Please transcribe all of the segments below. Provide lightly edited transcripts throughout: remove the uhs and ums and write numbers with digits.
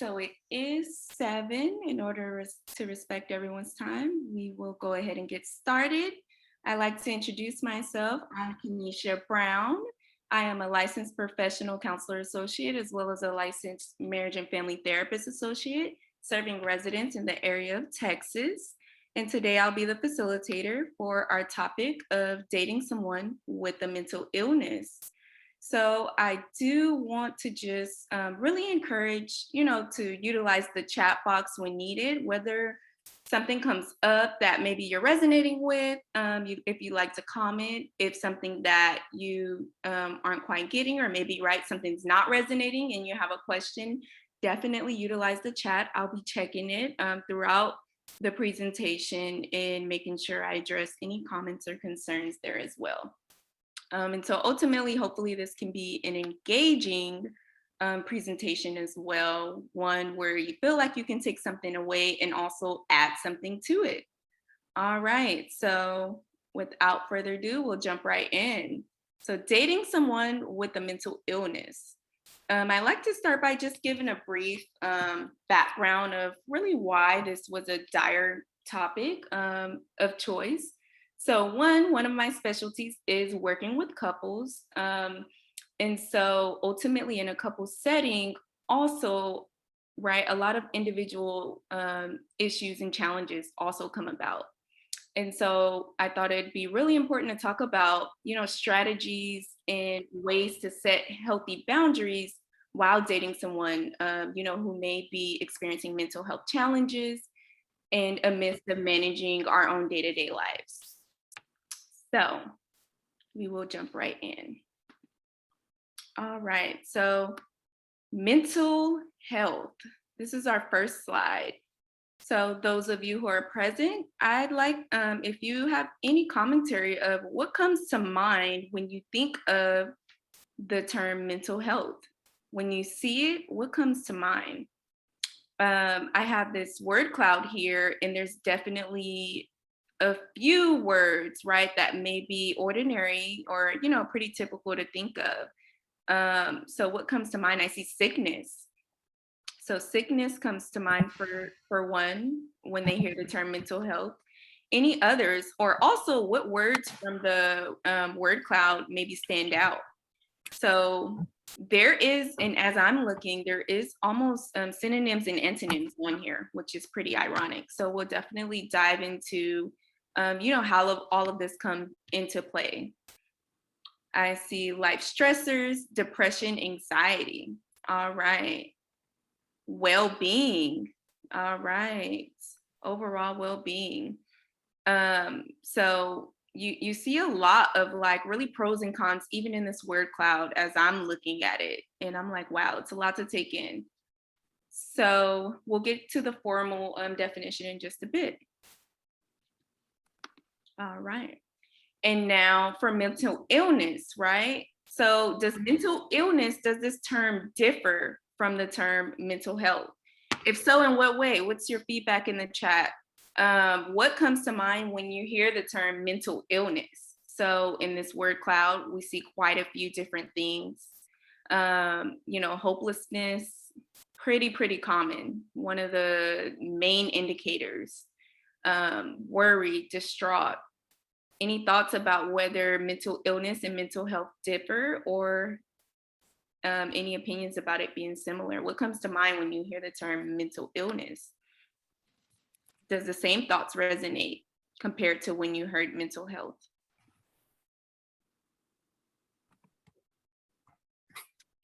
So it is 7. In order to respect everyone's time, we will go ahead and get started. I'd like to introduce myself. I'm Kenesha Brown. I am a licensed professional counselor associate as well as a licensed marriage and family therapist associate, serving residents in the area of Texas. And today I'll be the facilitator for our topic of dating someone with a mental illness. So I do want to just really encourage, to utilize the chat box when needed, whether something comes up that maybe you're resonating with, if you like to comment, if something that you aren't quite getting, or maybe something's not resonating and you have a question, definitely utilize the chat. I'll be checking it throughout the presentation and making sure I address any comments or concerns there as well. And so ultimately, hopefully this can be an engaging presentation as well, one where you feel like you can take something away and also add something to it. All right, so without further ado, we'll jump right in. So dating someone with a mental illness. I like to start by just giving a brief background of really why this was a dire topic of choice. So one of my specialties is working with couples. And so ultimately in a couple setting, also, a lot of individual issues and challenges also come about. And so I thought it'd be really important to talk about, strategies and ways to set healthy boundaries while dating someone, who may be experiencing mental health challenges and amidst of managing our own day-to-day lives. So we will jump right in. All right, so mental health. This is our first slide. So those of you who are present, I'd like, if you have any commentary of what comes to mind when you think of the term mental health. When you see it, what comes to mind? I have this word cloud here, and there's definitely a few words, that may be ordinary or, pretty typical to think of. So what comes to mind? I see sickness. So sickness comes to mind for one when they hear the term mental health. Any others, or also what words from the word cloud maybe stand out? So there is, and as I'm looking, there is almost synonyms and antonyms on here, which is pretty ironic. So we'll definitely dive into how all of this come into play. I see life stressors, depression, anxiety. All right. Well-being. All right. Overall well-being. So you see a lot of really pros and cons, even in this word cloud as I'm looking at it. And I'm like, wow, it's a lot to take in. So we'll get to the formal definition in just a bit. All right. And now for mental illness, right? So does this term differ from the term mental health? If so, in what way? What's your feedback in the chat? What comes to mind when you hear the term mental illness? So in this word cloud, we see quite a few different things. Hopelessness, pretty common. One of the main indicators. Worried, distraught. Any thoughts about whether mental illness and mental health differ, or any opinions about it being similar? What comes to mind when you hear the term mental illness? Does the same thoughts resonate compared to when you heard mental health?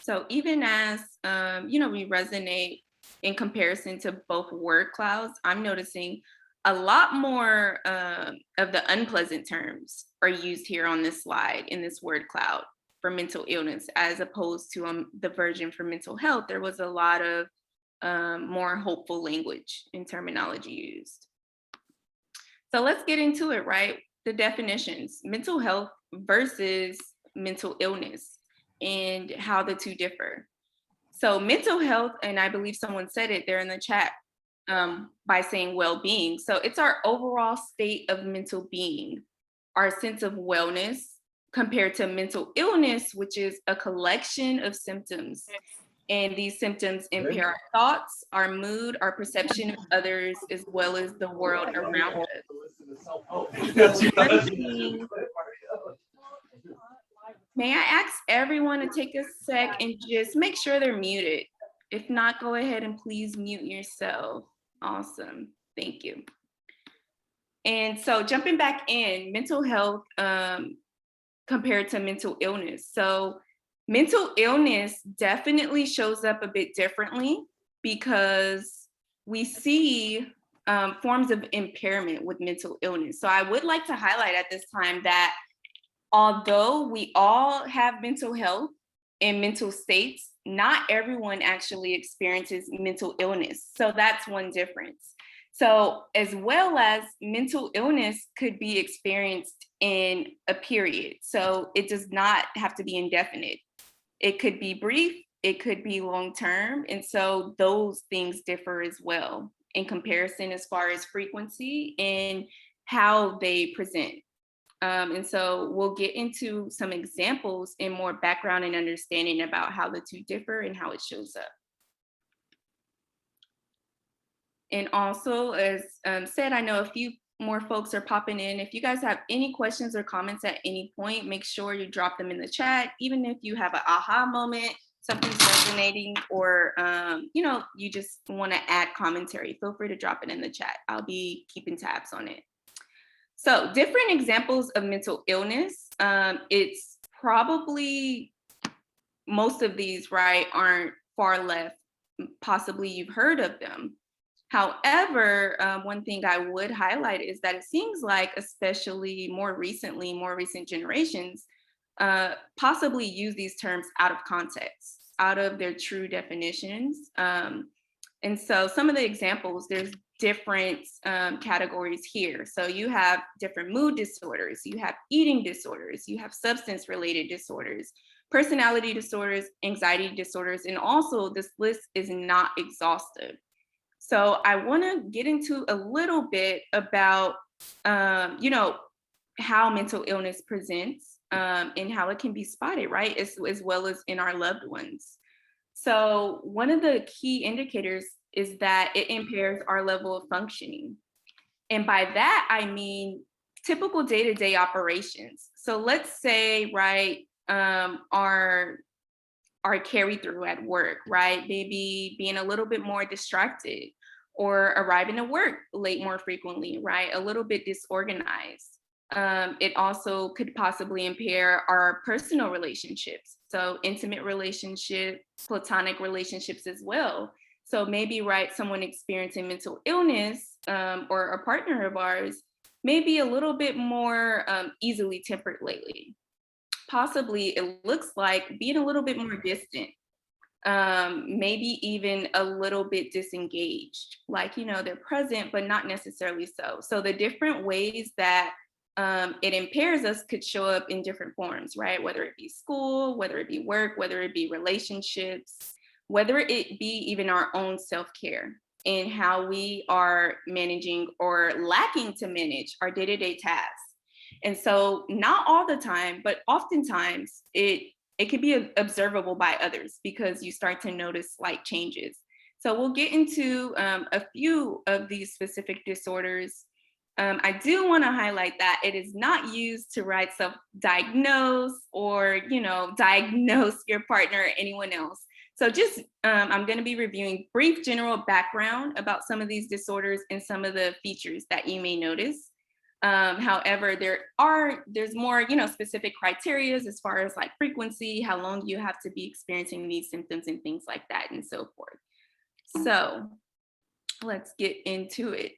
So even as, we resonate in comparison to both word clouds, I'm noticing a lot more of the unpleasant terms are used here on this slide in this word cloud for mental illness, as opposed to the version for mental health. There was a lot of more hopeful language and terminology used. So let's get into it, right? The definitions, mental health versus mental illness, and how the two differ. So mental health, and I believe someone said it there in the chat, by saying well-being. So it's our overall state of mental being, our sense of wellness, compared to mental illness, which is a collection of symptoms And these symptoms impair our thoughts, our mood, our perception of others, as well as the world around us. So may I ask everyone to take a sec and just make sure they're muted? If not, go ahead and please mute yourself. Awesome. Thank you. And so jumping back in, mental health compared to mental illness. So mental illness definitely shows up a bit differently because we see forms of impairment with mental illness. So I would like to highlight at this time that although we all have mental health and mental states, not everyone actually experiences mental illness. So that's one difference. So, as well as mental illness could be experienced in a period. So, it does not have to be indefinite. It could be brief, it could be long term. And so, those things differ as well in comparison as far as frequency and how they present. And so we'll get into some examples and more background and understanding about how the two differ and how it shows up. And also, as said, I know a few more folks are popping in. If you guys have any questions or comments at any point, make sure you drop them in the chat. Even if you have an aha moment, something's resonating, or you just want to add commentary, feel free to drop it in the chat. I'll be keeping tabs on it. So different examples of mental illness. It's probably most of these, right, aren't far left. Possibly you've heard of them. However, one thing I would highlight is that it seems like, especially more recent generations, possibly use these terms out of context, out of their true definitions. And so some of the examples, there's different categories here. So you have different mood disorders, you have eating disorders, you have substance related disorders, personality disorders, anxiety disorders, and also this list is not exhaustive. So I want to get into a little bit about, how mental illness presents and how it can be spotted, right? As well as in our loved ones. So one of the key indicators is that it impairs our level of functioning. And by that, I mean typical day-to-day operations. So let's say, right, our carry through at work, right? Maybe being a little bit more distracted or arriving to work late more frequently, right? A little bit disorganized. It also could possibly impair our personal relationships. So intimate relationships, platonic relationships as well. So maybe, right, someone experiencing mental illness or a partner of ours may be a little bit more easily tempered lately. Possibly it looks like being a little bit more distant, maybe even a little bit disengaged, like, they're present, but not necessarily so. So the different ways that it impairs us could show up in different forms, right? Whether it be school, whether it be work, whether it be relationships, whether it be even our own self-care and how we are managing or lacking to manage our day-to-day tasks. And so not all the time, but oftentimes it can be observable by others because you start to notice slight changes. So we'll get into a few of these specific disorders. I do want to highlight that it is not used to self-diagnose or, diagnose your partner or anyone else. So just, I'm going to be reviewing brief general background about some of these disorders and some of the features that you may notice. However, there's more, specific criteria as far as like frequency, how long you have to be experiencing these symptoms and things like that and so forth. So let's get into it.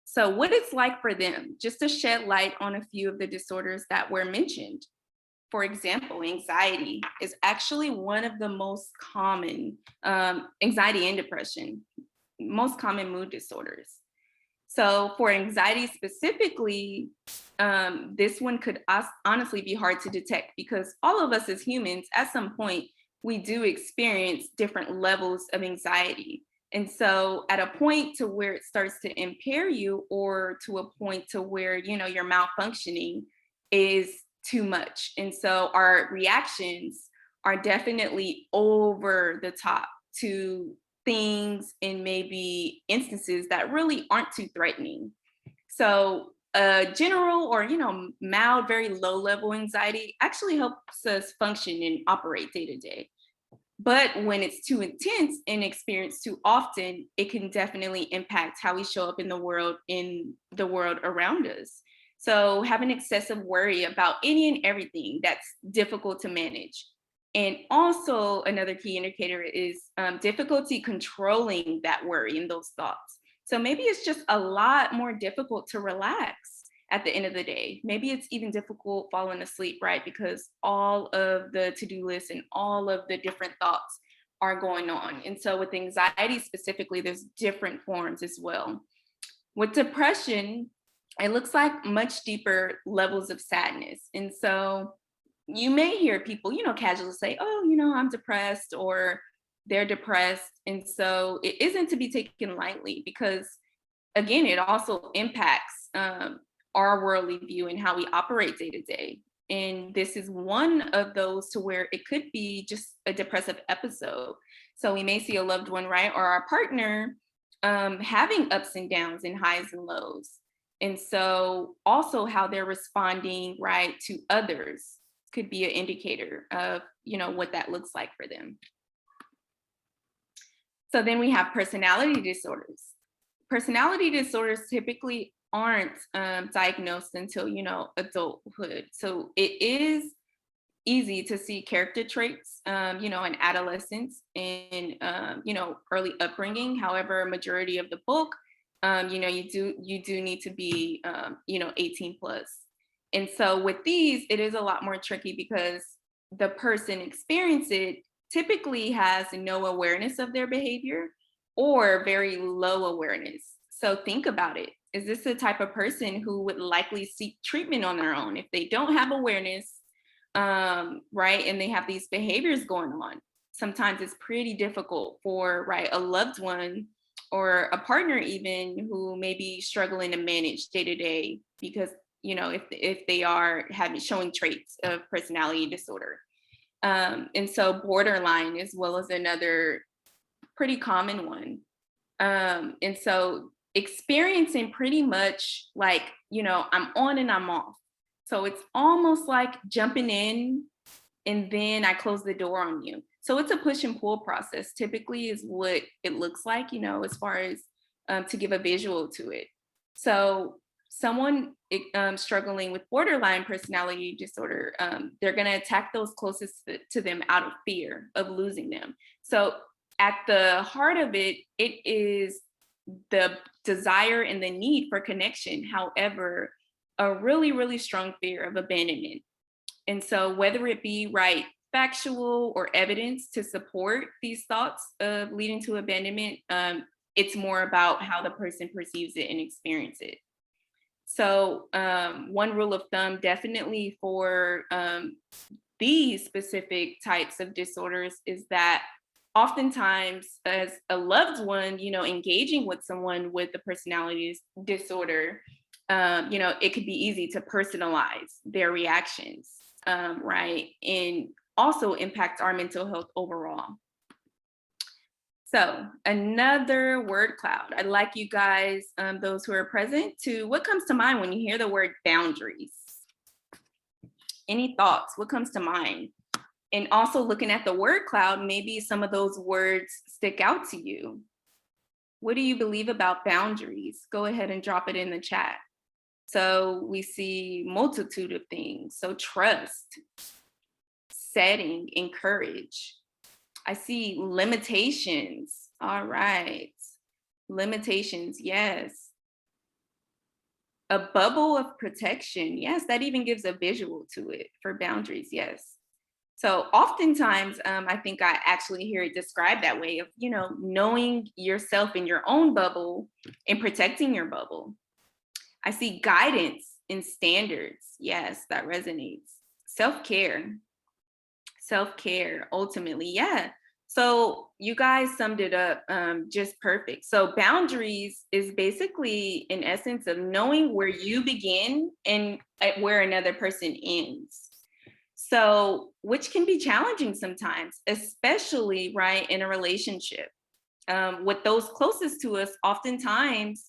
So what it's like for them, just to shed light on a few of the disorders that were mentioned. For example, anxiety is actually one of the most common, anxiety and depression, most common mood disorders. So for anxiety specifically, this one could honestly be hard to detect because all of us as humans, at some point, we do experience different levels of anxiety. And so at a point to where it starts to impair you or to a point to where, you're malfunctioning is too much. And so our reactions are definitely over the top to things and maybe instances that really aren't too threatening. So general or mild, very low level anxiety actually helps us function and operate day to day. But when it's too intense and experienced too often, it can definitely impact how we show up in the world around us. So having excessive worry about any and everything that's difficult to manage. And also another key indicator is difficulty controlling that worry and those thoughts. So maybe it's just a lot more difficult to relax at the end of the day. Maybe it's even difficult falling asleep, right? Because all of the to-do lists and all of the different thoughts are going on. And so with anxiety specifically, there's different forms as well. With depression, it looks like much deeper levels of sadness. And so you may hear people, casually say, oh, I'm depressed or they're depressed. And so it isn't to be taken lightly because, again, it also impacts our worldly view and how we operate day to day. And this is one of those to where it could be just a depressive episode. So we may see a loved one, right, or our partner having ups and downs and highs and lows. And so also how they're responding, right, to others could be an indicator of, what that looks like for them. So then we have personality disorders. Personality disorders typically aren't diagnosed until, adulthood. So it is easy to see character traits, in adolescence and, early upbringing. However, majority of the book, you do need to be, 18 plus. And so with these, it is a lot more tricky because the person experiencing it typically has no awareness of their behavior or very low awareness. So think about it. Is this the type of person who would likely seek treatment on their own if they don't have awareness, right? And they have these behaviors going on. Sometimes it's pretty difficult for, right, a loved one or a partner even who may be struggling to manage day to day because, if they are showing traits of personality disorder. And so borderline as well as another pretty common one. And so experiencing pretty much like, I'm on and I'm off. So it's almost like jumping in and then I close the door on you. So it's a push and pull process, typically, is what it looks like, as far as to give a visual to it. So someone struggling with borderline personality disorder, they're going to attack those closest to them out of fear of losing them. So at the heart of it, it is the desire and the need for connection. However, a really, really strong fear of abandonment. And so whether it be right factual or evidence to support these thoughts of leading to abandonment, it's more about how the person perceives it and experiences it. So one rule of thumb definitely for these specific types of disorders is that oftentimes as a loved one, engaging with someone with a personality disorder, it could be easy to personalize their reactions, right? And also impact our mental health overall. So another word cloud. I'd like you guys, those who are present, to what comes to mind when you hear the word boundaries? Any thoughts? What comes to mind? And also looking at the word cloud, maybe some of those words stick out to you. What do you believe about boundaries? Go ahead and drop it in the chat. So we see multitude of things. So trust, setting, encourage. I see limitations. All right. Limitations, yes. A bubble of protection. Yes, that even gives a visual to it for boundaries. Yes. So oftentimes, I think I actually hear it described that way of, knowing yourself in your own bubble and protecting your bubble. I see guidance and standards. Yes, that resonates. Self-care. Self-care, ultimately. Yeah. So you guys summed it up just perfect. So boundaries is basically in essence of knowing where you begin and where another person ends. So, which can be challenging sometimes, especially right in a relationship. With those closest to us, oftentimes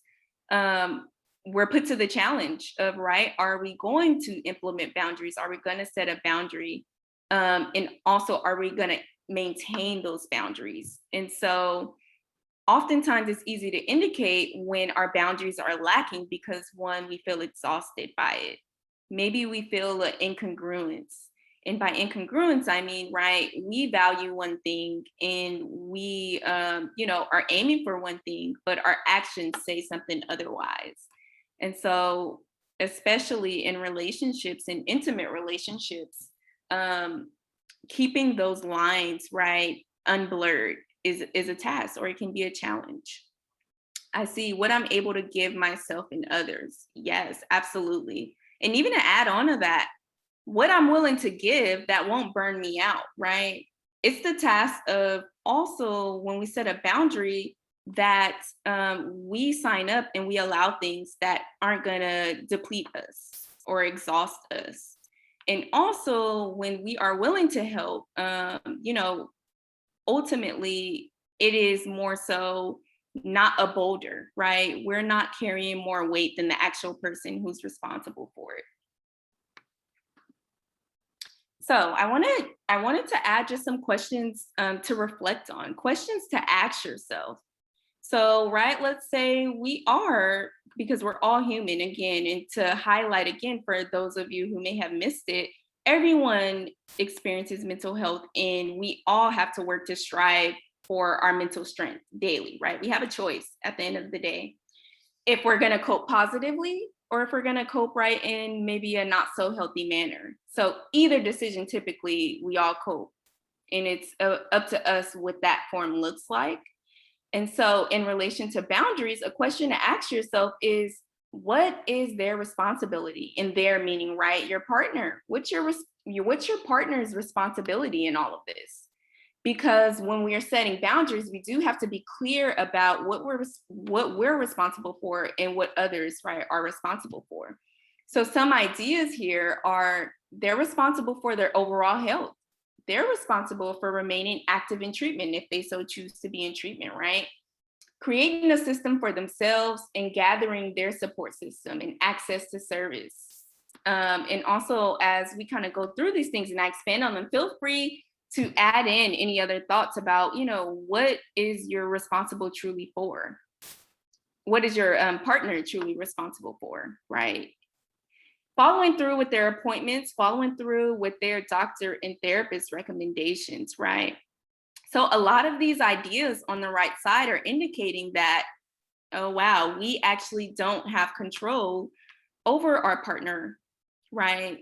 um, we're put to the challenge of, right, are we going to implement boundaries? Are we going to set a boundary? And also, are we going to maintain those boundaries? And so, oftentimes it's easy to indicate when our boundaries are lacking because one, we feel exhausted by it. Maybe we feel an incongruence. And by incongruence, I mean, right, we value one thing and we, are aiming for one thing, but our actions say something otherwise. And so, especially in relationships and intimate relationships, um, keeping those lines, right, unblurred is a task, or it can be a challenge. I see what I'm able to give myself and others. Yes, absolutely. And even to add on to that, what I'm willing to give that won't burn me out, right? It's the task of also when we set a boundary that we sign up and we allow things that aren't going to deplete us or exhaust us. And also when we are willing to help, ultimately it is more so not a boulder, right? We're not carrying more weight than the actual person who's responsible for it. So I wanted to add just some questions to reflect on, questions to ask yourself. So, right, let's say we are, because we're all human again, and to highlight again for those of you who may have missed it, everyone experiences mental health, and we all have to work to strive for our mental strength daily, right? We have a choice at the end of the day if we're going to cope positively or if we're going to cope right in maybe a not so healthy manner. So, either decision, typically, we all cope, and it's up to us what that form looks like. And so, in relation to boundaries, a question to ask yourself is what is their responsibility in their meaning, right? Your partner. What's your partner's responsibility in all of this? Because when we are setting boundaries, we do have to be clear about what we're responsible for and what others, right, are responsible for. So some ideas here are they're responsible for their overall health. They're responsible for remaining active in treatment if they so choose to be in treatment, right? Creating a system for themselves and gathering their support system and access to service. And also, as we kind of go through these things and I expand on them, feel free to add in any other thoughts about, what is your responsible truly for? What is your partner truly responsible for, right? Following through with their appointments, following through with their doctor and therapist recommendations, right? So a lot of these ideas on the right side are indicating that, oh, wow, we actually don't have control over our partner, right?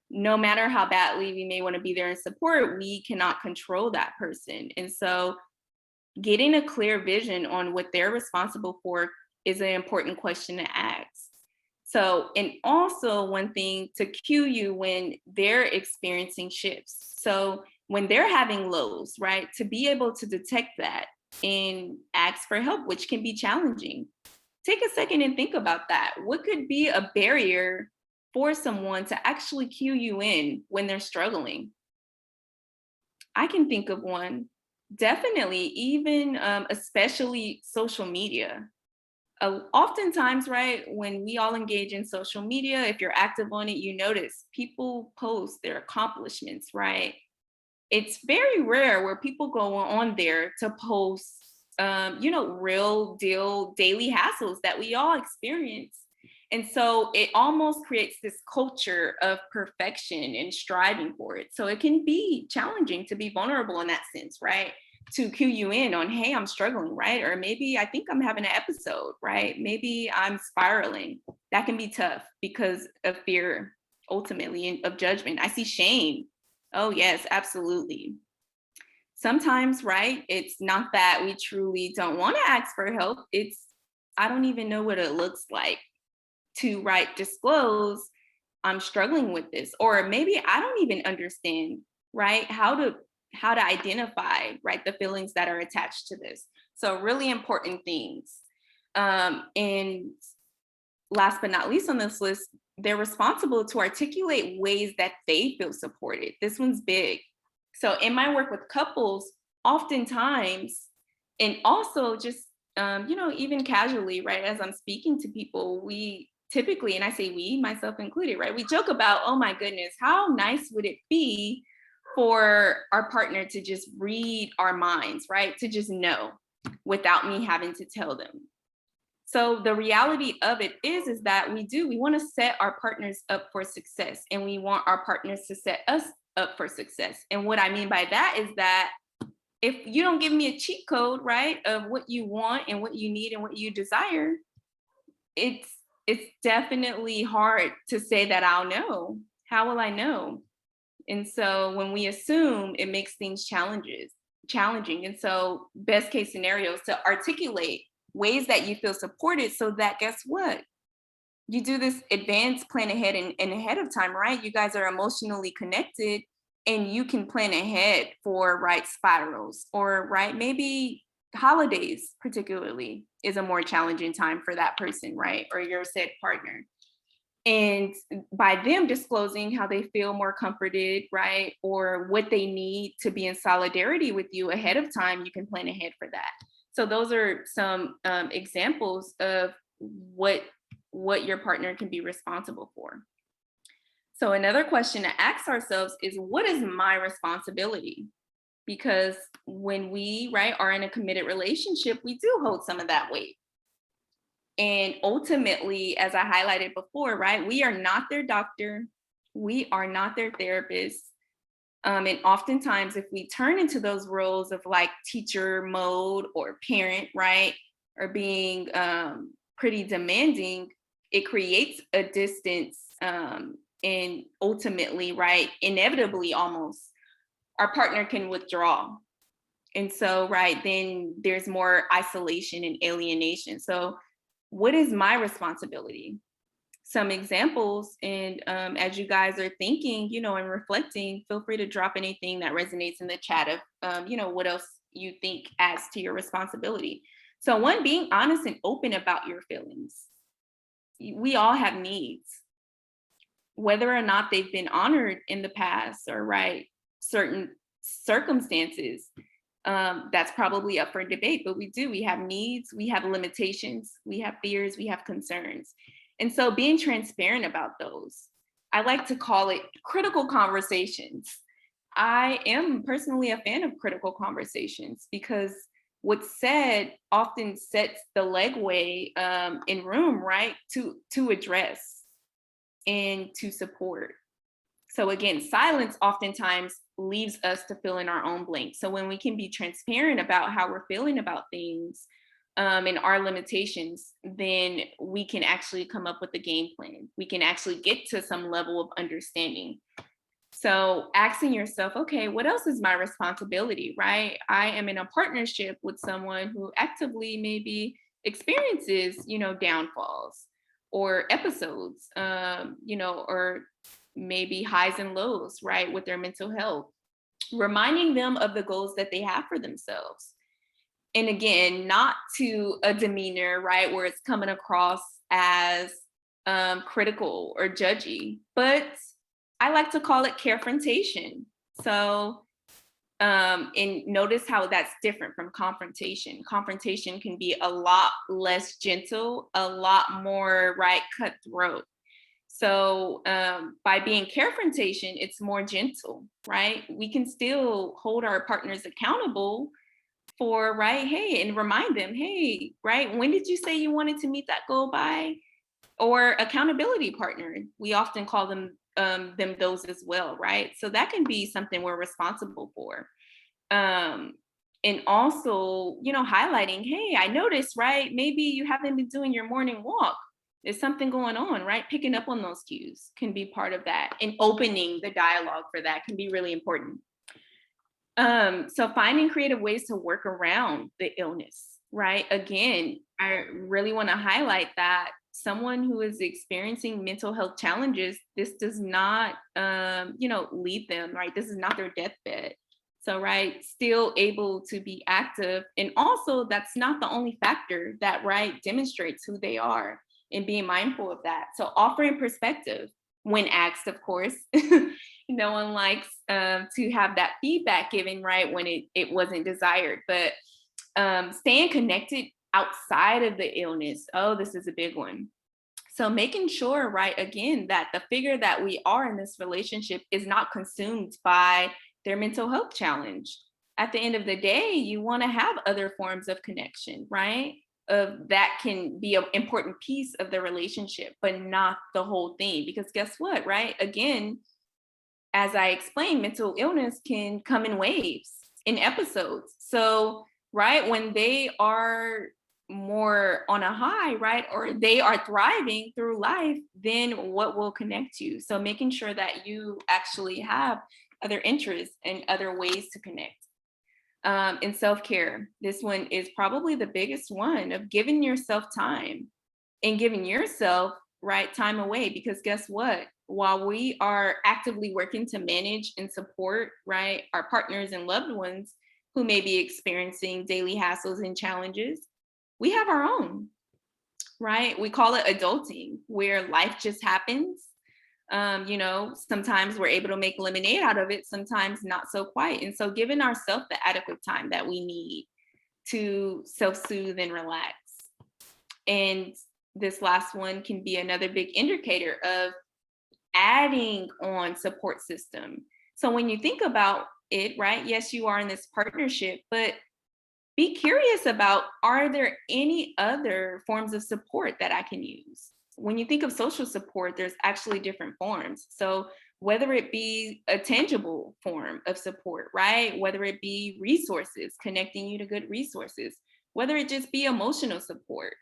No matter how badly we may want to be there and support, we cannot control that person. And so getting a clear vision on what they're responsible for is an important question to ask. So, and also one thing to cue you when they're experiencing shifts. So, when they're having lows, right, to be able to detect that and ask for help, which can be challenging. Take a second and think about that. What could be a barrier for someone to actually cue you in when they're struggling? I can think of one. Definitely, even especially social media. Oftentimes, right, when we all engage in social media, if you're active on it, you notice people post their accomplishments, right? It's very rare where people go on there to post, real deal daily hassles that we all experience. And so it almost creates this culture of perfection and striving for it. So it can be challenging to be vulnerable in that sense, right? To cue you in on, hey, I'm struggling, right? Or maybe I think I'm having an episode, right? Maybe I'm spiraling. That can be tough because of fear, ultimately, and of judgment. I see shame. Oh, yes, absolutely. Sometimes, right, it's not that we truly don't want to ask for help. It's, I don't even know what it looks like to, right, disclose I'm struggling with this, or maybe I don't even understand, right, how to identify, right, the feelings that are attached to this. So really important things. And last but not least on this list, they're responsible to articulate ways that they feel supported. This one's big. So in my work with couples, oftentimes, and also just even casually, right, as I'm speaking to people, we typically, and I say we, myself included, right, we joke about, oh my goodness, how nice would it be for our partner to just read our minds, right, to just know without me having to tell them. So the reality of it is that we want to set our partners up for success, and we want our partners to set us up for success. And what I mean by that is that if you don't give me a cheat code, right, of what you want and what you need and what you desire, it's definitely hard to say that I'll know. How will I know? And so when we assume, it makes things challenging. And so best case scenario is to articulate ways that you feel supported, so that, guess what? You do this advanced plan ahead and ahead of time, right? You guys are emotionally connected, and you can plan ahead for right spirals, or right, maybe holidays particularly is a more challenging time for that person, right? Or your said partner. And by them disclosing how they feel more comforted, right? Or what they need to be in solidarity with you ahead of time, you can plan ahead for that. So those are some examples of what your partner can be responsible for. So another question to ask ourselves is, what is my responsibility? Because when we, right, are in a committed relationship, we do hold some of that weight. And ultimately, as I highlighted before, right, we are not their doctor. We are not their therapist. And oftentimes, if we turn into those roles of like teacher mode or parent, right, or being pretty demanding, it creates a distance. And ultimately, right, inevitably almost, our partner can withdraw. And so, right, then there's more isolation and alienation. So, what is my responsibility? Some examples, and as you guys are thinking, and reflecting, feel free to drop anything that resonates in the chat of, what else you think adds to your responsibility. So one, being honest and open about your feelings. We all have needs, whether or not they've been honored in the past, or right, certain circumstances. That's probably up for debate, but we have needs, we have limitations, we have fears, we have concerns. And so being transparent about those, I like to call it critical conversations. I am personally a fan of critical conversations, because what's said often sets the legway in room, right, to address and to support. So again, silence oftentimes leaves us to fill in our own blanks. So when we can be transparent about how we're feeling about things and our limitations, then we can actually come up with a game plan. We can actually get to some level of understanding. So asking yourself, okay, what else is my responsibility, right? I am in a partnership with someone who actively maybe experiences, downfalls or episodes, or maybe highs and lows, right, with their mental health, reminding them of the goals that they have for themselves. And again, not to a demeanor, right, where it's coming across as critical or judgy, but I like to call it carefrontation. So, and notice how that's different from confrontation. Confrontation can be a lot less gentle, a lot more, right, cutthroat. So by being carefrontation, it's more gentle, right? We can still hold our partners accountable for, right, hey, and remind them, hey, right, when did you say you wanted to meet that goal by? Or accountability partner, we often call them those as well, right? So that can be something we're responsible for. And also, highlighting, hey, I noticed, right, maybe you haven't been doing your morning walk. There's something going on, right? Picking up on those cues can be part of that, and opening the dialogue for that can be really important. So finding creative ways to work around the illness, right? Again, I really want to highlight that someone who is experiencing mental health challenges, this does not, lead them, right? This is not their deathbed. So, right, still able to be active. And also, that's not the only factor that, right, demonstrates who they are. and being mindful of that. So offering perspective when asked, of course. No one likes to have that feedback given right when it wasn't desired, but staying connected outside of the illness. Oh, this is a big one. So making sure, right, again, that the figure that we are in this relationship is not consumed by their mental health challenge. At the end of the day, you want to have other forms of connection, right? Of that can be an important piece of the relationship, but not the whole thing. Because guess what, right? Again, as I explained, mental illness can come in waves, in episodes. So, right, when they are more on a high, right, or they are thriving through life, then what will connect you? So, making sure that you actually have other interests and other ways to connect. And self care, this one is probably the biggest one of giving yourself time and giving yourself right time away, because guess what, while we are actively working to manage and support right our partners and loved ones who may be experiencing daily hassles and challenges, we have our own, right? We call it adulting, where life just happens. Sometimes we're able to make lemonade out of it, sometimes not so quite. And so giving ourselves the adequate time that we need to self-soothe and relax. And this last one can be another big indicator of adding on support system. So when you think about it, right, yes, you are in this partnership, but be curious about, are there any other forms of support that I can use? When you think of social support, there's actually different forms. So whether it be a tangible form of support, right? Whether it be resources, connecting you to good resources, whether it just be emotional support.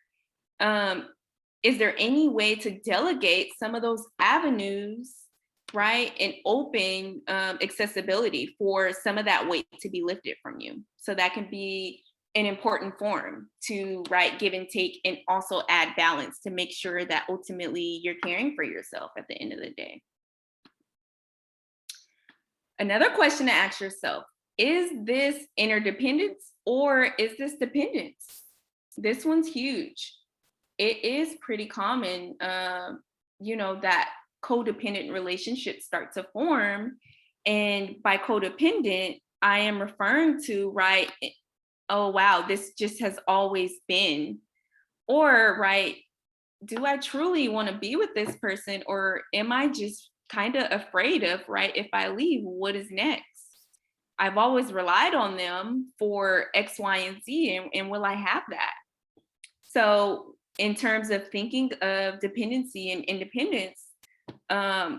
Um, is there any way to delegate some of those avenues, right, and open accessibility for some of that weight to be lifted from you? So that can be an important form to right give and take, and also add balance to make sure that ultimately you're caring for yourself at the end of the day. Another question to ask yourself: is this interdependence or is this dependence? This one's huge. It is pretty common, that codependent relationships start to form. And by codependent, I am referring to, right, oh, wow, this just has always been. Or, right, do I truly want to be with this person? Or am I just kind of afraid of, right, if I leave, what is next? I've always relied on them for X, Y, and Z, and will I have that? So, in terms of thinking of dependency and independence,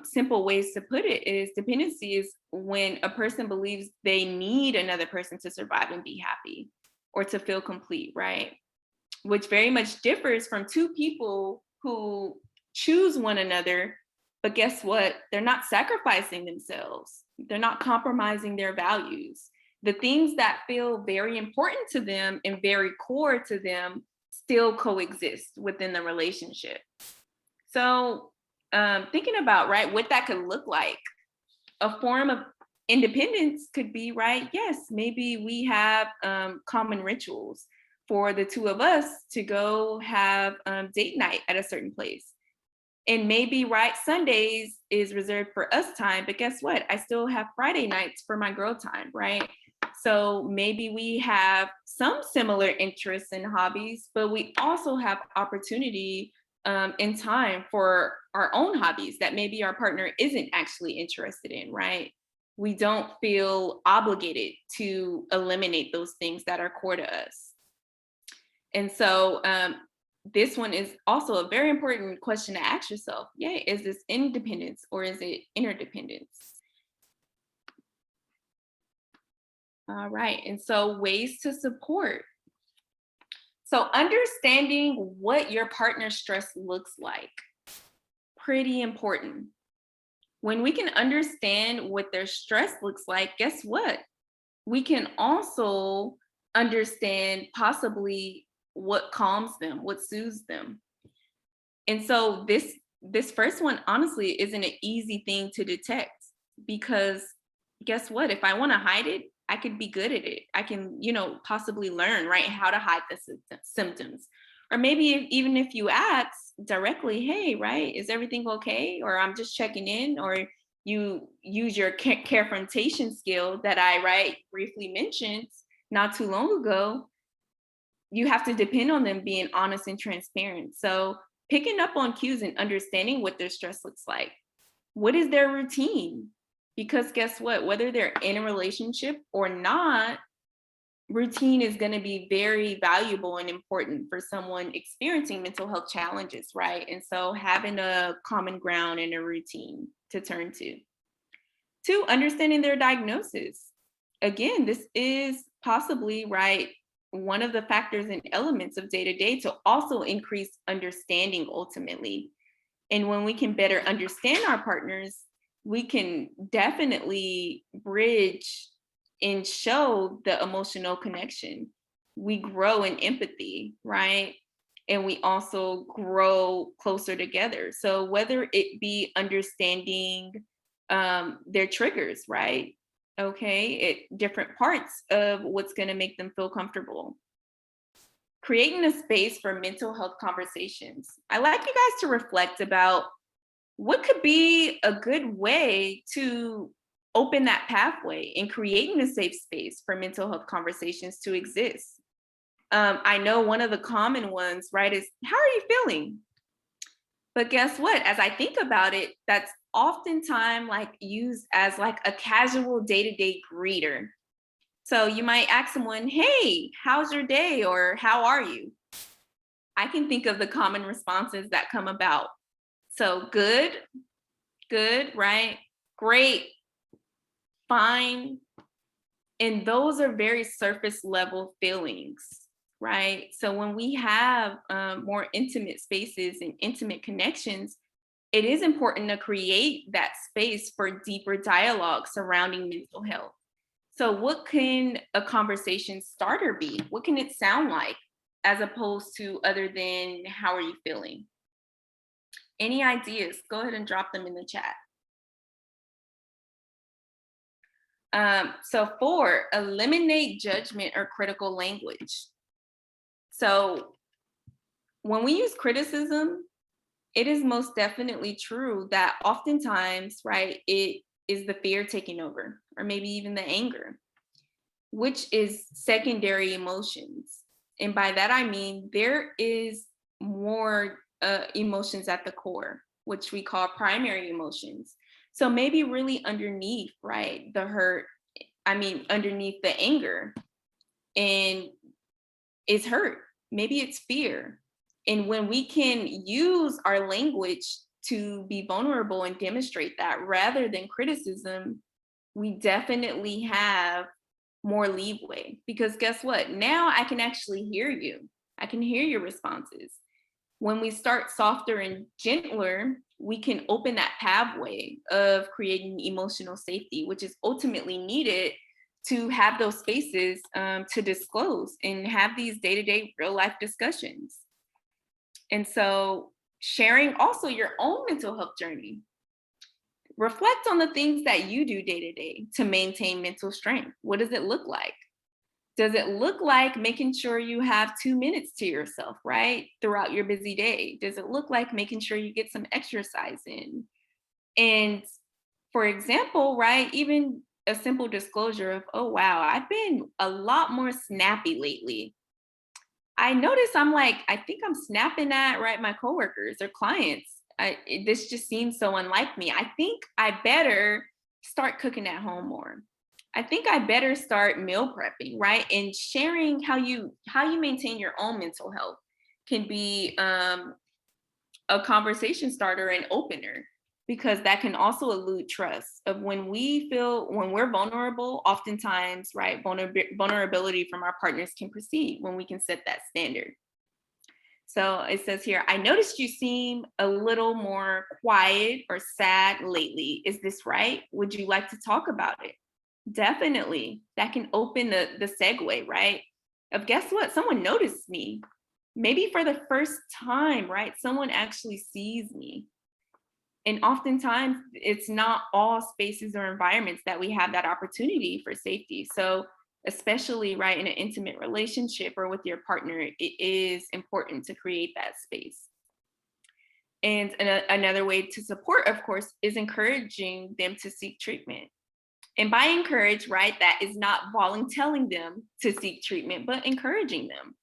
simple ways to put it is dependency is when a person believes they need another person to survive and be happy or to feel complete, right? Which very much differs from two people who choose one another. But guess what? They're not sacrificing themselves, they're not compromising their values. The things that feel very important to them and very core to them still coexist within the relationship. So, thinking about, right, what that could look like, a form of independence could be, right, yes, maybe we have common rituals for the two of us to go have date night at a certain place. And maybe, right, Sundays is reserved for us time, but guess what? I still have Friday nights for my girl time, right? So maybe we have some similar interests and hobbies, but we also have opportunity and time for our own hobbies that maybe our partner isn't actually interested in, right? We don't feel obligated to eliminate those things that are core to us. And so this one is also a very important question to ask yourself. Yeah, is this independence or is it interdependence? All right, and so ways to support. So understanding what your partner's stress looks like, pretty important. When we can understand what their stress looks like, guess what? We can also understand possibly what calms them, what soothes them. And so this first one honestly isn't an easy thing to detect, because guess what? If I want to hide it, I could be good at it. I can, possibly learn, right, how to hide the symptoms. Or maybe even if you ask directly, hey, right, is everything okay? Or I'm just checking in, or you use your confrontation skill that I briefly mentioned not too long ago. You have to depend on them being honest and transparent. So picking up on cues and understanding what their stress looks like. What is their routine? Because guess what? Whether they're in a relationship or not, routine is going to be very valuable and important for someone experiencing mental health challenges, right? And so having a common ground and a routine to turn to. Two, understanding their diagnosis. Again, this is possibly, right, one of the factors and elements of day to day to also increase understanding ultimately. And when we can better understand our partners, we can definitely bridge and show the emotional connection. We grow in empathy, right? And we also grow closer together. So whether it be understanding their triggers, right? Okay, at different parts of what's going to make them feel comfortable. Creating a space for mental health conversations. I like you guys to reflect about what could be a good way to open that pathway in creating a safe space for mental health conversations to exist. I know one of the common ones, right, is how are you feeling? But guess what? As I think about it, that's oftentimes like used as like a casual day-to-day greeter. So you might ask someone, hey, how's your day? Or how are you? I can think of the common responses that come about. So good, good, right? Great, fine. And those are very surface level feelings, right? So when we have more intimate spaces and intimate connections, it is important to create that space for deeper dialogue surrounding mental health. So, what can a conversation starter be? What can it sound like as opposed to other than how are you feeling? Any ideas? Go ahead and drop them in the chat. So, four, eliminate judgment or critical language. So, when we use criticism, it is most definitely true that oftentimes, right, it is the fear taking over, or maybe even the anger, which is secondary emotions. And by that, I mean there is more emotions at the core, which we call primary emotions. So maybe really underneath, right, the hurt, underneath the anger, and it's hurt. Maybe it's fear. And when we can use our language to be vulnerable and demonstrate that rather than criticism, we definitely have more leeway, because guess what? Now I can actually hear you. I can hear your responses. When we start softer and gentler, we can open that pathway of creating emotional safety, which is ultimately needed to have those spaces to disclose and have these day-to-day real life discussions. And so sharing also your own mental health journey. Reflect on the things that you do day to day to maintain mental strength. What does it look like? Does it look like making sure you have 2 minutes to yourself, right? Throughout your busy day? Does it look like making sure you get some exercise in? And for example, right, even a simple disclosure of, oh, wow, I've been a lot more snappy lately. I notice I think I'm snapping at, right, my coworkers or clients. This just seems so unlike me. I think I better start cooking at home more. I think I better start meal prepping, right? And sharing how you maintain your own mental health can be a conversation starter and opener, because that can also elude trust of when we're vulnerable, oftentimes, right, vulnerability from our partners can proceed when we can set that standard. So it says here, I noticed you seem a little more quiet or sad lately. Is this right? Would you like to talk about it? Definitely. That can open the segue, right? Of guess what? Someone noticed me. Maybe for the first time, right? Someone actually sees me. And oftentimes it's not all spaces or environments that we have that opportunity for safety. So especially right in an intimate relationship or with your partner. It is important to create that space. And another way to support, of course, is encouraging them to seek treatment. And by encourage, right, that is not volunteering them to seek treatment, but encouraging them.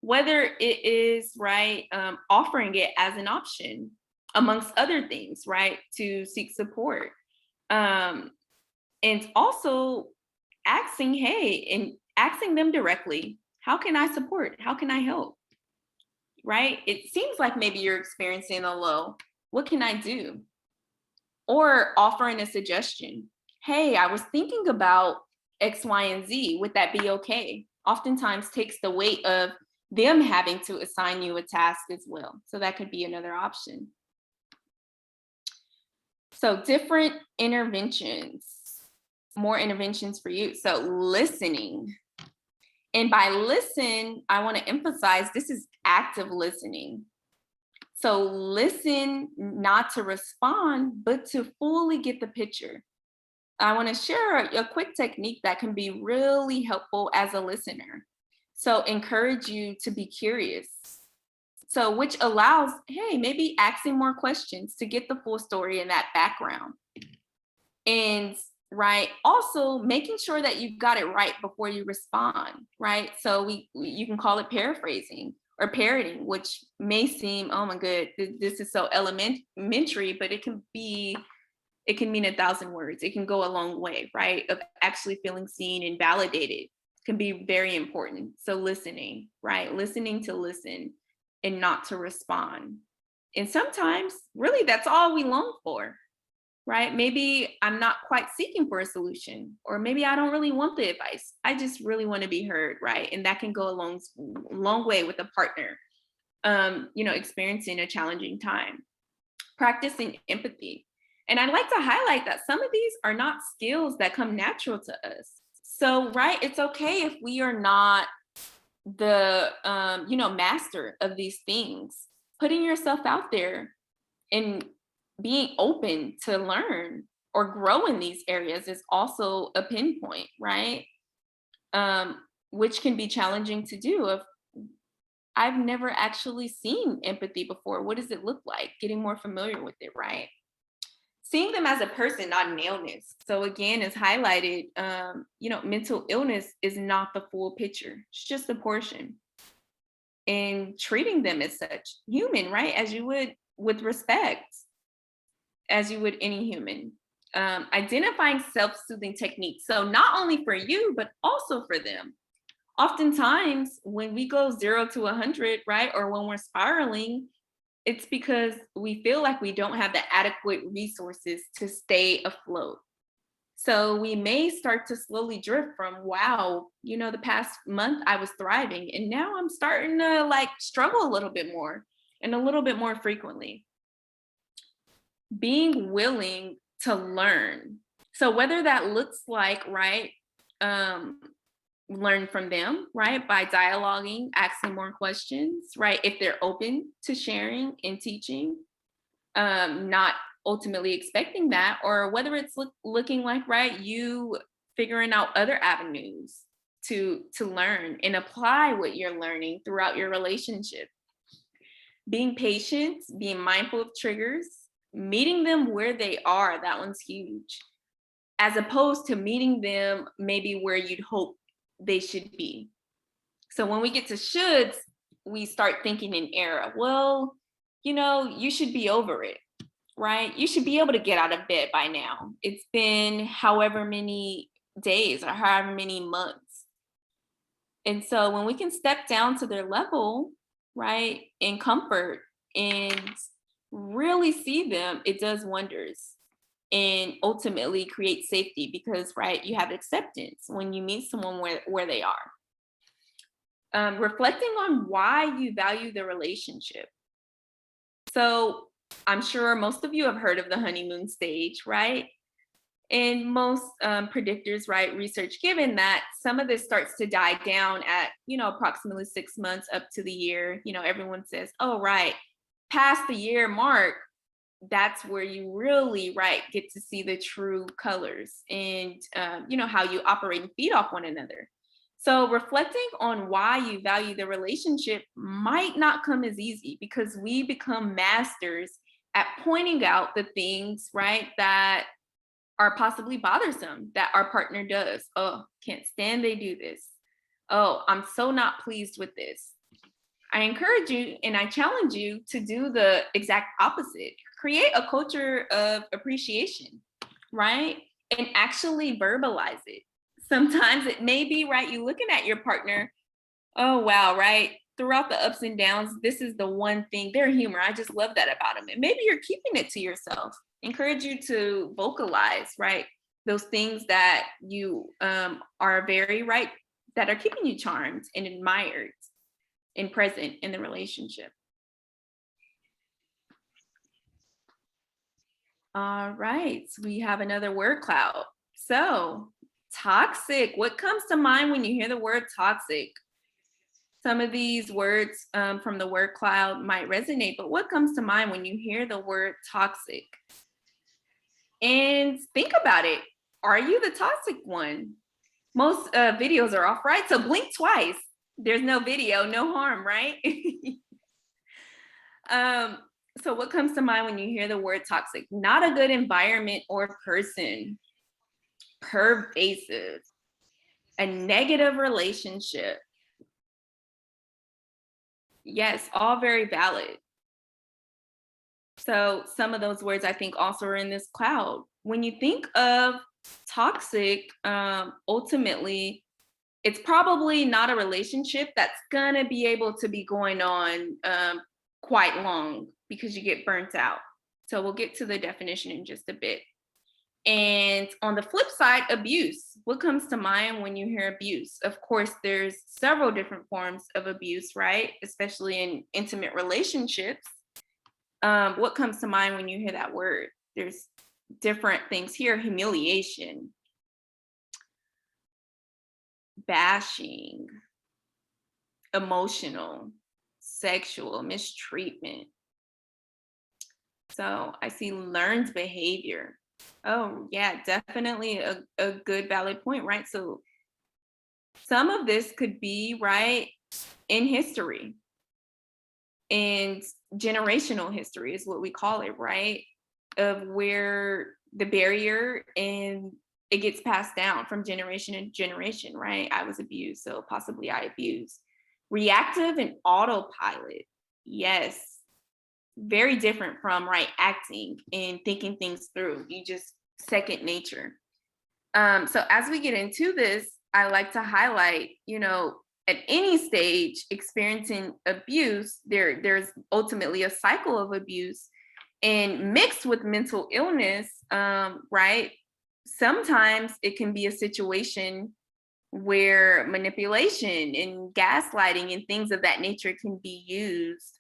Whether it is, right, offering it as an option, amongst other things, right, to seek support. Um, and also asking, hey, and asking them directly, how can I support? How can I help? Right? It seems like maybe you're experiencing a low. What can I do? Or offering a suggestion. Hey, I was thinking about X, Y, and Z. Would that be okay? Oftentimes takes the weight of them having to assign you a task as well. So that could be another option. So different interventions, more interventions for you. So listening. And by listen, I want to emphasize this is active listening. So listen not to respond, but to fully get the picture. I want to share a quick technique that can be really helpful as a listener. So encourage you to be curious. So which allows, hey, maybe asking more questions to get the full story in that background. And right, also making sure that you got it right before you respond, right? So you can call it paraphrasing or parroting, which may seem, oh my good, this is so elementary, but it can mean 1,000 words. It can go a long way, right? Of actually feeling seen and validated can be very important. So listening, right? Listening to listen and not to respond. And sometimes really that's all we long for, right? Maybe I'm not quite seeking for a solution, or maybe I don't really want the advice. I just really want to be heard, right? And that can go a long way with a partner, experiencing a challenging time. Practicing empathy. And I'd like to highlight that some of these are not skills that come natural to us. So, right, it's okay if we are not the, master of these things. Putting yourself out there and being open to learn or grow in these areas is also a pinpoint, right? Which can be challenging to do. If I've never actually seen empathy before, what does it look like? Getting more familiar with it, right? Seeing them as a person, not an illness. So again, as highlighted, mental illness is not the full picture. It's just a portion. And treating them as such, human, right? As you would with respect, as you would any human. Identifying self-soothing techniques. So not only for you, but also for them. Oftentimes when we go 0 to 100, right? Or when we're spiraling, it's because we feel like we don't have the adequate resources to stay afloat. So we may start to slowly drift from, wow, the past month I was thriving and now I'm starting to struggle a little bit more and a little bit more frequently. Being willing to learn. So whether that looks like, right, learn from them, right, by dialoguing, asking more questions, right, if they're open to sharing and teaching, not ultimately expecting that, or whether it's looking like, right, you figuring out other avenues to learn and apply what you're learning throughout your relationship. Being patient, being mindful of triggers, meeting them where they are, that one's huge, as opposed to meeting them maybe where you'd hope they should be. So when we get to shoulds, we start thinking in error. Well, you should be over it, right? You should be able to get out of bed by now. It's been however many days or however many months. And so when we can step down to their level, right, in comfort and really see them, it does wonders and ultimately create safety because, right, you have acceptance when you meet someone where they are. Reflecting on why you value the relationship. So I'm sure most of you have heard of the honeymoon stage, right? And most predictors, right, research given that some of this starts to die down at, approximately 6 months up to the year. Everyone says, oh, right, past the year mark, that's where you really, right, get to see the true colors and, how you operate and feed off one another. So reflecting on why you value the relationship might not come as easy because we become masters at pointing out the things, right, that are possibly bothersome that our partner does. Oh, can't stand they do this. Oh, I'm so not pleased with this. I encourage you and I challenge you to do the exact opposite. Create a culture of appreciation, right? And actually verbalize it. Sometimes it may be, right, you looking at your partner, oh, wow, right? Throughout the ups and downs, this is the one thing, their humor. I just love that about them. And maybe you're keeping it to yourself. Encourage you to vocalize, right? Those things that you are very right, that are keeping you charmed and admired and present in the relationship. All right, we have another word cloud. So, toxic. What comes to mind when you hear the word toxic? Some of these words from the word cloud might resonate, but what comes to mind when you hear the word toxic? And think about it. Are you the toxic one? Most videos are off, right? So blink twice. There's no video, no harm, right? um, so what comes to mind when you hear the word toxic? Not a good environment or person, pervasive, a negative relationship. Yes, all very valid. So some of those words I think also are in this cloud. When you think of toxic, ultimately, it's probably not a relationship that's gonna be able to be going on quite long because you get burnt out. So we'll get to the definition in just a bit. And on the flip side, abuse. What comes to mind when you hear abuse? Of course, there's several different forms of abuse, right? Especially in intimate relationships. What comes to mind when you hear that word? There's different things here: humiliation, bashing, emotional, sexual mistreatment. So I see learned behavior. Oh, yeah, definitely a good valid point, right? So some of this could be, right, in history, and generational history is what we call it, right? Of where the barrier and it gets passed down from generation to generation, right? I was abused, so possibly I abused. Reactive and autopilot. Yes, very different from right acting and thinking things through. You just second nature. So as we get into this, I like to highlight, at any stage experiencing abuse, there's ultimately a cycle of abuse, and mixed with mental illness, right? Sometimes it can be a situation where manipulation and gaslighting and things of that nature can be used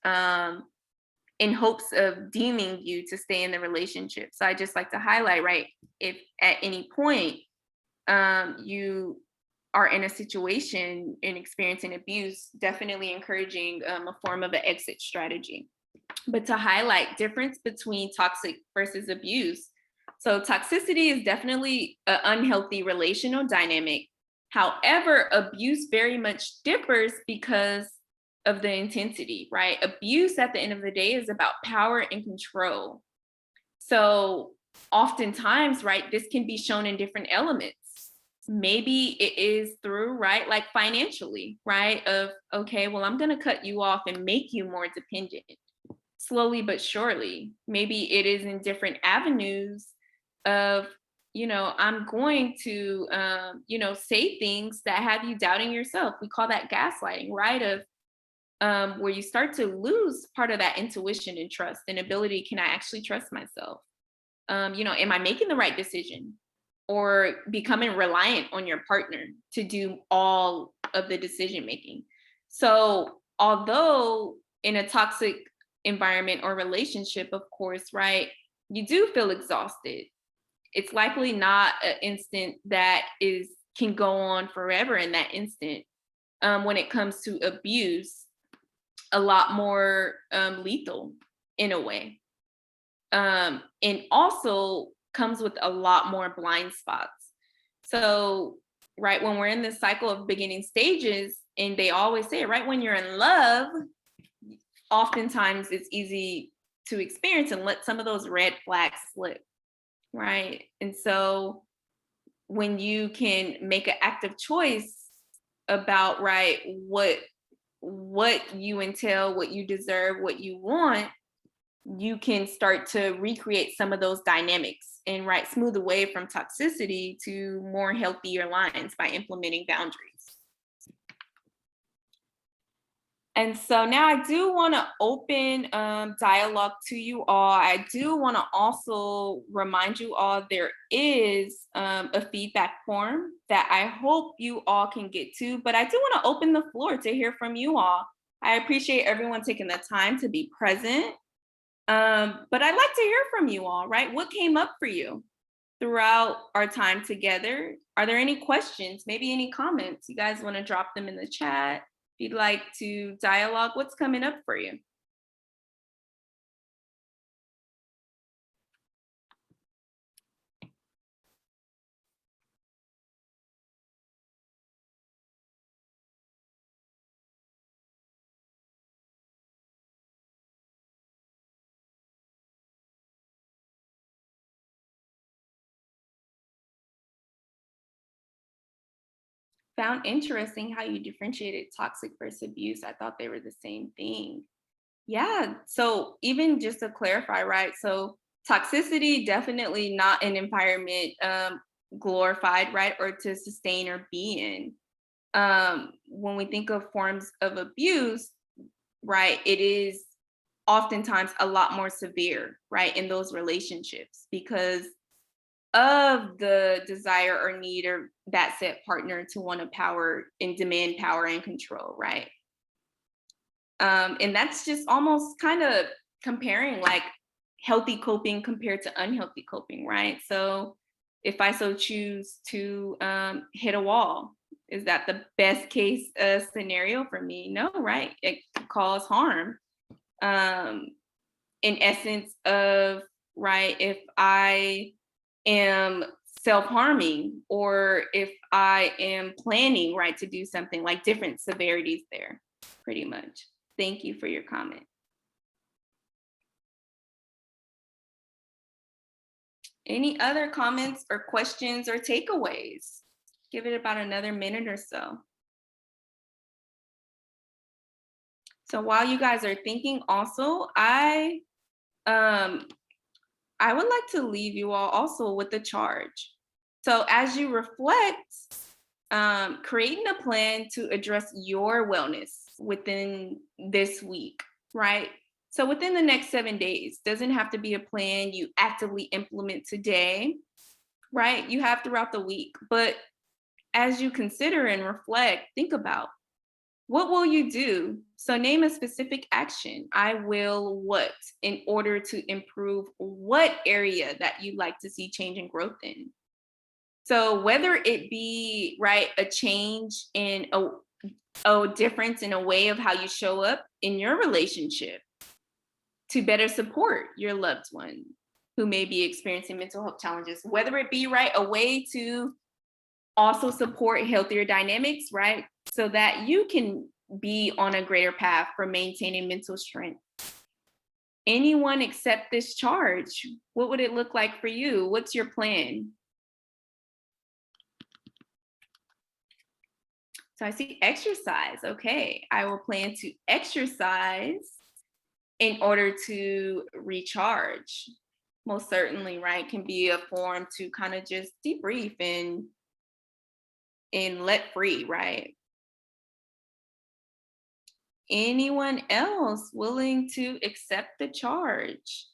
in hopes of deeming you to stay in the relationship. So I just like to highlight, right? If at any point you are in a situation and experiencing abuse, definitely encouraging a form of an exit strategy. But to highlight difference between toxic versus abuse. So toxicity is definitely an unhealthy relational dynamic. However, abuse very much differs because of the intensity, right? Abuse at the end of the day is about power and control. So oftentimes, right, this can be shown in different elements. Maybe it is through, right, like financially, right? Of, okay, well, I'm going to cut you off and make you more dependent slowly but surely. Maybe it is in different avenues of, I'm going to, say things that have you doubting yourself. We call that gaslighting, right? Of where you start to lose part of that intuition and trust and ability. Can I actually trust myself? Am I making the right decision? Or becoming reliant on your partner to do all of the decision making. So, although in a toxic environment or relationship, of course, right, you do feel exhausted. It's likely not an instant that can go on forever in that instant. When it comes to abuse, a lot more lethal in a way. And also comes with a lot more blind spots. So right, when we're in this cycle of beginning stages, and they always say, right, when you're in love, oftentimes it's easy to experience and let some of those red flags slip, right? And so when you can make an active choice about, right, what you entail, what you deserve, what you want, you can start to recreate some of those dynamics and, right, smooth away from toxicity to more healthier lines by implementing boundaries. And so now I do want to open dialogue to you all. I do want to also remind you all there is a feedback form that I hope you all can get to, but I do want to open the floor to hear from you all. I appreciate everyone taking the time to be present. But I'd like to hear from you all, right? What came up for you throughout our time together? Are there any questions, maybe any comments? You guys want to drop them in the chat? If you'd like to dialogue, what's coming up for you? Found interesting how you differentiated toxic versus abuse. I thought they were the same thing. Yeah. So even just to clarify, right? So toxicity definitely not an environment glorified, right, or to sustain or be in. When we think of forms of abuse, right, it is oftentimes a lot more severe, right, in those relationships because of the desire or need or that set partner to want to power and demand power and control, right? And that's just almost kind of comparing like healthy coping compared to unhealthy coping, right? So if I so choose to hit a wall, is that the best case scenario for me? No, right? It could cause harm. Um, in essence of, right, if I am self-harming or if I am planning, right, to do something, like different severities there, pretty much. Thank you for your comment. Any other comments or questions or takeaways? Give it about another minute or so. So while you guys are thinking also, um I would like to leave you all also with a charge. So as you reflect, creating a plan to address your wellness within this week, right? So within the next 7 days, doesn't have to be a plan you actively implement today, right? You have throughout the week. But as you consider and reflect, think about what will you do? So name a specific action. I will what in order to improve what area that you'd like to see change and growth in. So whether it be right a change in a difference in a way of how you show up in your relationship to better support your loved one who may be experiencing mental health challenges, whether it be right a way to also support healthier dynamics, right? So that you can be on a greater path for maintaining mental strength. Anyone accept this charge? What would it look like for you? What's your plan? So I see exercise. Okay, I will plan to exercise in order to recharge. Most certainly, right? Can be a form to kind of just debrief and let free, right? Anyone else willing to accept the charge?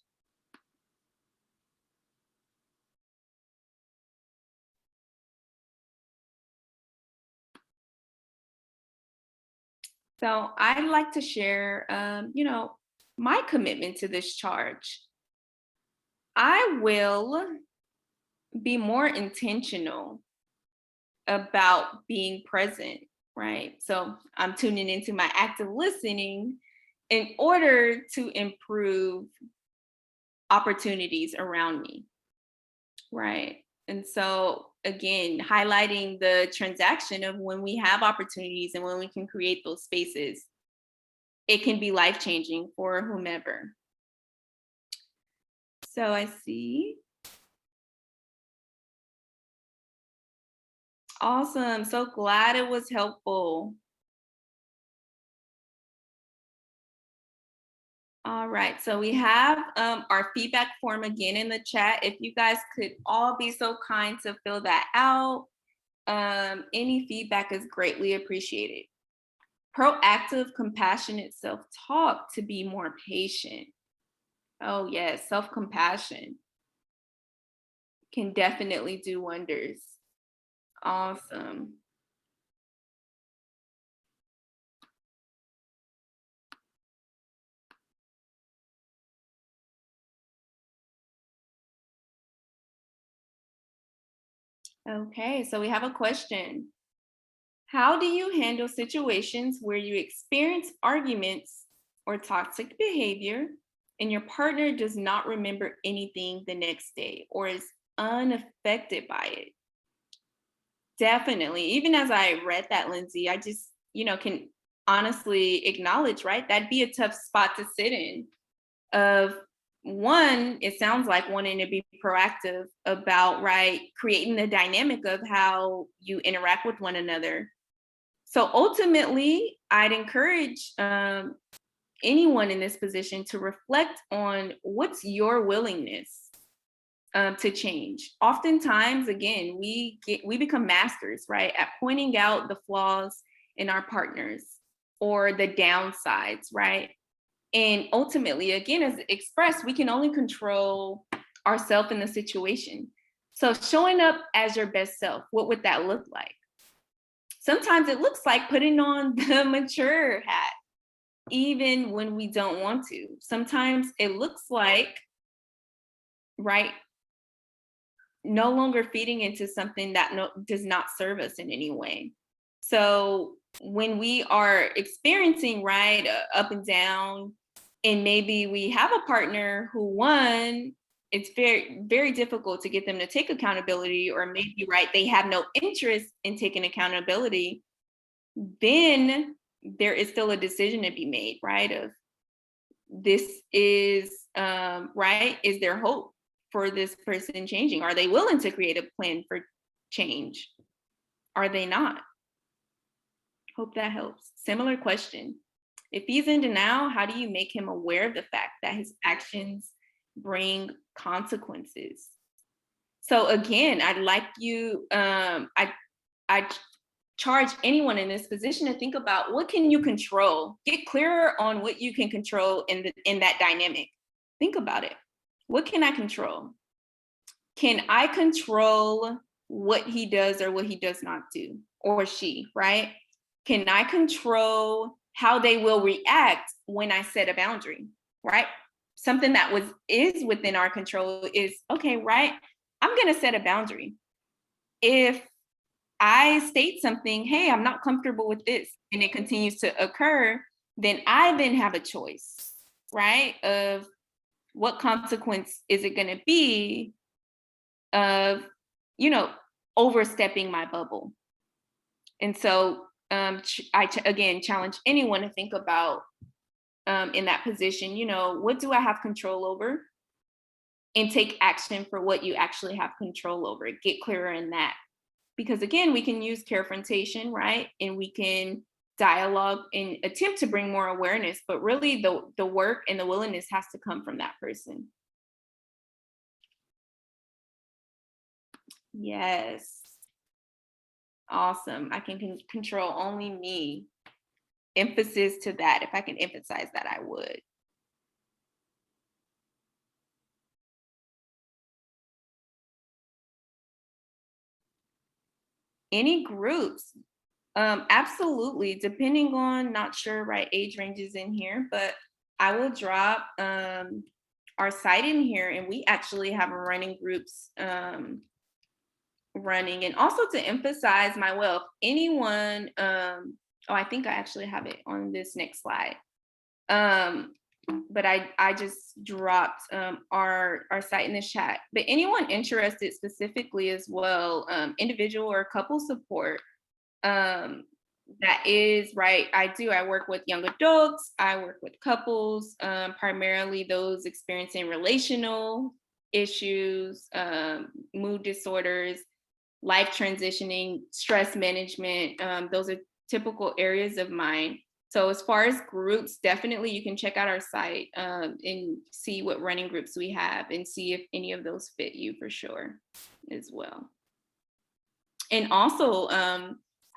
So I'd like to share, my commitment to this charge. I will be more intentional about being present, right? So I'm tuning into my active listening in order to improve opportunities around me, right? And so, again, highlighting the transaction of when we have opportunities and when we can create those spaces, it can be life changing for whomever. So I see. Awesome. So glad it was helpful. All right. So we have our feedback form again in the chat. If you guys could all be so kind to fill that out, any feedback is greatly appreciated. Proactive, compassionate self talk to be more patient. Oh, yes. Self compassion can definitely do wonders. Awesome. Okay. So we have a question. How do you handle situations where you experience arguments or toxic behavior and your partner does not remember anything the next day or is unaffected by it? Definitely. Even as I read that, Lindsay, I just, can honestly acknowledge, right? That'd be a tough spot to sit in. Of one, it sounds like wanting to be proactive about, right, creating the dynamic of how you interact with one another. So ultimately, I'd encourage anyone in this position to reflect on what's your willingness to change. Oftentimes, again, we become masters, right, at pointing out the flaws in our partners or the downsides, right? And ultimately, again, as expressed, we can only control ourselves in the situation. So showing up as your best self, what would that look like? Sometimes it looks like putting on the mature hat, even when we don't want to. Sometimes it looks like, right, no longer feeding into something that does not serve us in any way. So when we are experiencing, right, up and down, and maybe we have a partner who, one, it's very, very difficult to get them to take accountability, or maybe, right, they have no interest in taking accountability, then there is still a decision to be made, right? Of this is right, is there hope for this person changing? Are they willing to create a plan for change? Are they not? Hope that helps. Similar question. If he's in denial, how do you make him aware of the fact that his actions bring consequences? So again, I'd like you, I charge anyone in this position to think about, what can you control? Get clearer on what you can control in that dynamic. Think about it. What can I control? Can I control what he does or what he does not do, or she, right? Can I control how they will react when I set a boundary, right? Something that is within our control is, okay, right? I'm going to set a boundary. If I state something, hey, I'm not comfortable with this, and it continues to occur, then I then have a choice, right? Of what consequence is it going to be of, you know, overstepping my bubble. And so again challenge anyone to think about, in that position, what do I have control over? And take action for what you actually have control over. Get clearer in that. Because again, we can use confrontation, right? And we can dialogue and attempt to bring more awareness, but really the work and the willingness has to come from that person. Yes. Awesome. I can control only me. Emphasis to that. If I can emphasize that, I would. Any groups? Absolutely. Depending on, not sure, right, age ranges in here, but I will drop our site in here, and we actually have running groups running. And also to emphasize my wealth, anyone, oh, I think I actually have it on this next slide. but I just dropped our site in the chat. But anyone interested specifically as well, individual or couple support, um, that is right. I work with young adults. I work with couples, primarily those experiencing relational issues, mood disorders, life transitioning, stress management. Those are typical areas of mine. So as far as groups, definitely you can check out our site, and see what running groups we have and see if any of those fit you for sure as well. And also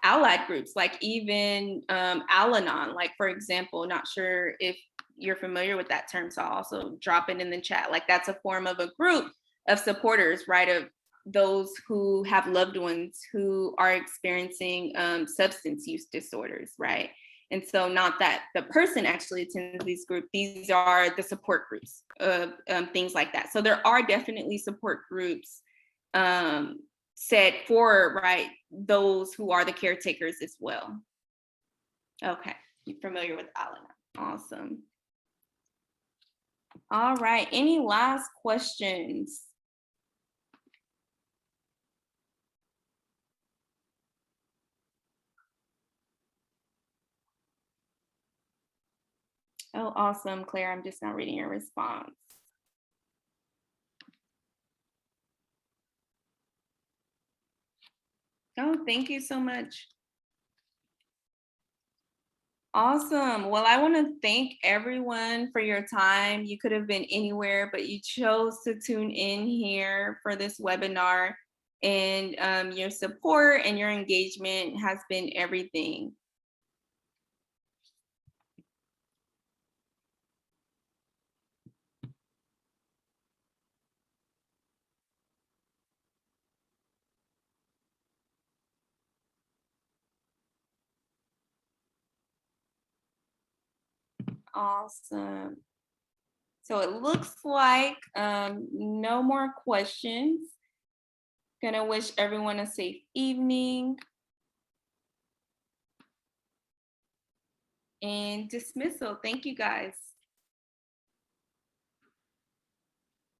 allied groups, like even Al-Anon, like for example, not sure if you're familiar with that term, so I'll also drop it in the chat. Like that's a form of a group of supporters, right, of those who have loved ones who are experiencing substance use disorders, right? And so not that the person actually attends these groups, these are the support groups of things like that. So there are definitely support groups set for, right, those who are the caretakers as well. Okay, you're familiar with Alana. Awesome. All right, any last questions? Oh, awesome, Claire. I'm just not reading your response. Oh, thank you so much. Awesome. Well, I want to thank everyone for your time. You could have been anywhere, but you chose to tune in here for this webinar. And your support and your engagement has been everything. Awesome. So it looks like no more questions. Gonna wish everyone a safe evening and dismissal. Thank you guys.